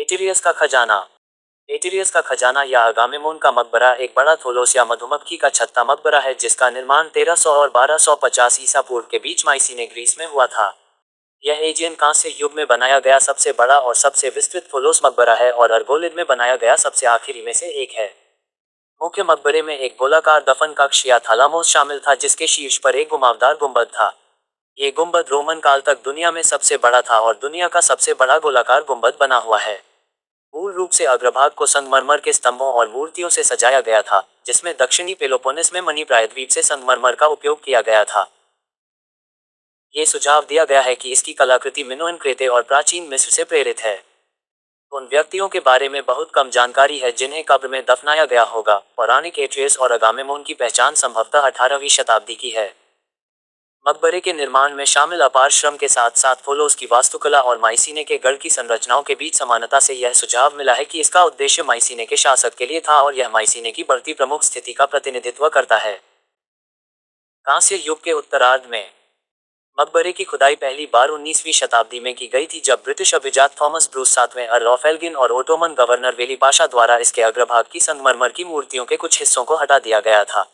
एटिरियस का खजाना। एटिरियस का खजाना या अगामेमोन का मकबरा एक बड़ा थोलोस या मधुमक्खी का छत्ता मकबरा है जिसका निर्माण 1300 और 1250 ईसा पूर्व के बीच माइसीने ग्रीस में हुआ था। यह एजियन कांस्य युग में बनाया गया सबसे बड़ा और सबसे विस्तृत थोलोस मकबरा है और अर्गोलिद में बनाया गया सबसे आखिरी में से एक है। मुख्य मकबरे में एक गोलाकार दफन कक्ष या थालामोस शामिल था जिसके शीर्ष पर एक घुमावदार गुंबद था। ये गुंबद रोमन काल तक दुनिया में सबसे बड़ा था और दुनिया का सबसे बड़ा गोलाकार गुंबद बना हुआ है। मूल रूप से अग्रभाग को संगमरमर के स्तंभों और मूर्तियों से सजाया गया था, जिसमें दक्षिणी पेलोपोनेस में मनी प्रायद्वीप से संगमरमर का उपयोग किया गया था। ये सुझाव दिया गया है कि इसकी कलाकृति मिनोअन क्रेते और प्राचीन मिस्र से प्रेरित है। उन व्यक्तियों के बारे में बहुत कम जानकारी है जिन्हें कब्र में दफनाया गया होगा। पौराणिक एट्रियस और अगामेमोन की पहचान संभवतः 18वीं शताब्दी की है। मकबरे के निर्माण में शामिल अपार श्रम के साथ साथ थोलोस की वास्तुकला और माइसीने के गढ़ की संरचनाओं के बीच समानता से यह सुझाव मिला है कि इसका उद्देश्य माइसीने के शासक के लिए था और यह माइसीने की बढ़ती प्रमुख स्थिति का प्रतिनिधित्व करता है। कांस्य युग के उत्तरार्ध में मकबरे की खुदाई पहली बार 19वीं शताब्दी में की गई थी जब ब्रिटिश अभिजात थॉमस ब्रूस 7वें अर्ल ऑफ एल्गिन और ओटोमन गवर्नर वेली पाशा द्वारा इसके अग्रभाग की संगमरमर की मूर्तियों के कुछ हिस्सों को हटा दिया गया था।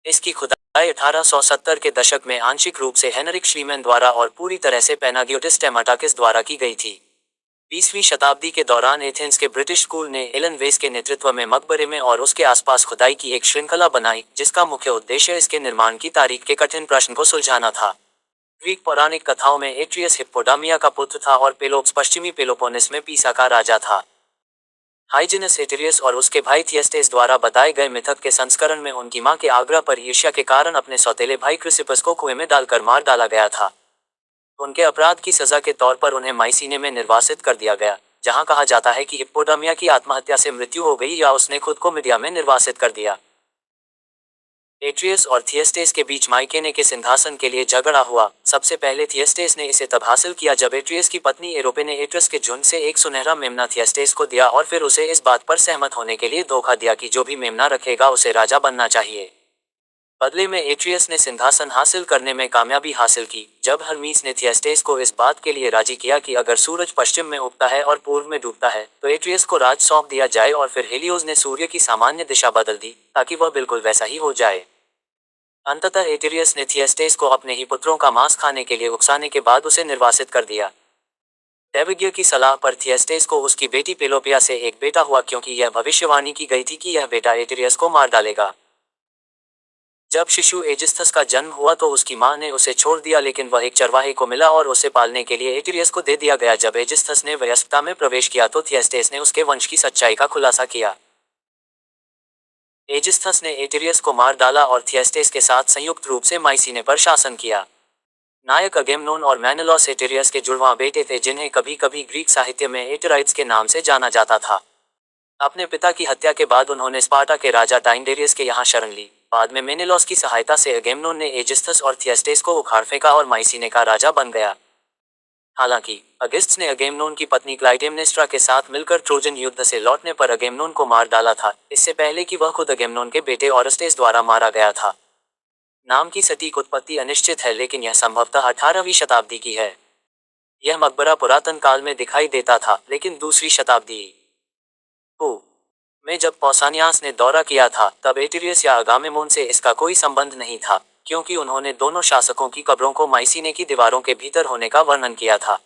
इसकी खुदाई 1870 के दशक में आंशिक रूप से हेनरिक श्लीमैन द्वारा और पूरी तरह से पैनागियोटिस टेमाटाकिस द्वारा की गई थी। 20वीं शताब्दी के दौरान एथेंस के ब्रिटिश स्कूल ने एलन वेस के नेतृत्व में मकबरे में और उसके आसपास खुदाई की एक श्रृंखला बनाई जिसका मुख्य उद्देश्य इसके निर्माण की तारीख के कठिन प्रश्न को सुलझाना था। ग्रीक पौराणिक कथाओं में एट्रियस हिप्पोडामिया का पुत्र था और पेलोप्स पश्चिमी पेलोपोनेस में पीसा का राजा था। हाइजिनस एटिरियस और उसके भाई थियस्टेस द्वारा बताए गए मिथक के संस्करण में उनकी मां के आग्रह पर ईर्ष्या के कारण अपने सौतेले भाई क्रिसिपस को कुएं में डालकर मार डाला गया था। उनके अपराध की सजा के तौर पर उन्हें माइसीने में निर्वासित कर दिया गया, जहां कहा जाता है कि हिप्पोडामिया की आत्महत्या से मृत्यु हो गई या उसने खुद को मिडिया में निर्वासित कर दिया। एट्रियस और थियस्टेस के बीच माइकेने के सिंहासन के लिए झगड़ा हुआ। सबसे पहले थियस्टेस ने इसे तब हासिल किया जब एट्रियस की पत्नी एरोपे ने एट्रस के झुंड से एक सुनहरा मेमना थियस्टेस को दिया और फिर उसे इस बात पर सहमत होने के लिए धोखा दिया कि जो भी मेमना रखेगा उसे राजा बनना चाहिए। बदले में एट्रियस ने सिंहासन हासिल करने में कामयाबी हासिल की जब हर्मीस ने थियस्टेस को इस बात के लिए राजी किया कि अगर सूरज पश्चिम में उगता है और पूर्व में डूबता है तो एट्रियस को राज सौंप दिया जाए और फिर हेलियोस ने सूर्य की सामान्य दिशा बदल दी ताकि वह बिल्कुल वैसा ही हो जाए। अंततः एटिरियस ने थियस्टेस को अपने ही पुत्रों का मांस खाने के लिए उकसाने के बाद उसे निर्वासित कर दिया। दैवज्ञ की सलाह पर थियस्टेस को उसकी बेटी पेलोपिया से एक बेटा हुआ क्योंकि यह भविष्यवाणी की गई थी कि यह बेटा एटिरियस को मार डालेगा। जब शिशु एजिस्थस का जन्म हुआ तो उसकी मां ने उसे छोड़ दिया लेकिन वह एक चरवाहे को मिला और उसे पालने के लिए एटिरियस को दे दिया गया। जब एजिस्थस ने वयस्कता में प्रवेश किया तो थियस्टेस ने उसके वंश की सच्चाई का खुलासा किया। एजिस्थस ने एटिरियस को मार डाला और थियस्टेस के साथ संयुक्त रूप से माइसीने पर शासन किया। नायक अगेमनोन और मेनेलॉस एटिरियस के जुड़वां बेटे थे जिन्हें कभी कभी ग्रीक साहित्य में एटिराइट्स के नाम से जाना जाता था। अपने पिता की हत्या के बाद उन्होंने स्पार्टा के राजा टाइंडेरियस के यहाँ शरण ली। बाद में मेनेलॉस की सहायता से अगेमनोन ने एजिस्थस और थियस्टेस को उखाड़ फेंका और माइसीने का राजा बन गया। हालांकि अगिस्टस ने अगेमनोन की पत्नी क्लाइटेमनेस्ट्रा के साथ मिलकर ट्रोजन युद्ध से लौटने पर अगेमनोन को मार डाला था, इससे पहले कि वह खुद अगेमनोन के बेटे ओरेस्टेस द्वारा मारा गया था। नाम की सटीक उत्पत्ति अनिश्चित है लेकिन यह संभवतः 18वीं शताब्दी की है। यह मकबरा पुरातन काल में दिखाई देता था लेकिन दूसरी शताब्दी में जब पौसानियास ने दौरा किया था तब एटिरियस या अगामेमोन से इसका कोई संबंध नहीं था क्योंकि उन्होंने दोनों शासकों की कब्रों को माइसीने की दीवारों के भीतर होने का वर्णन किया था।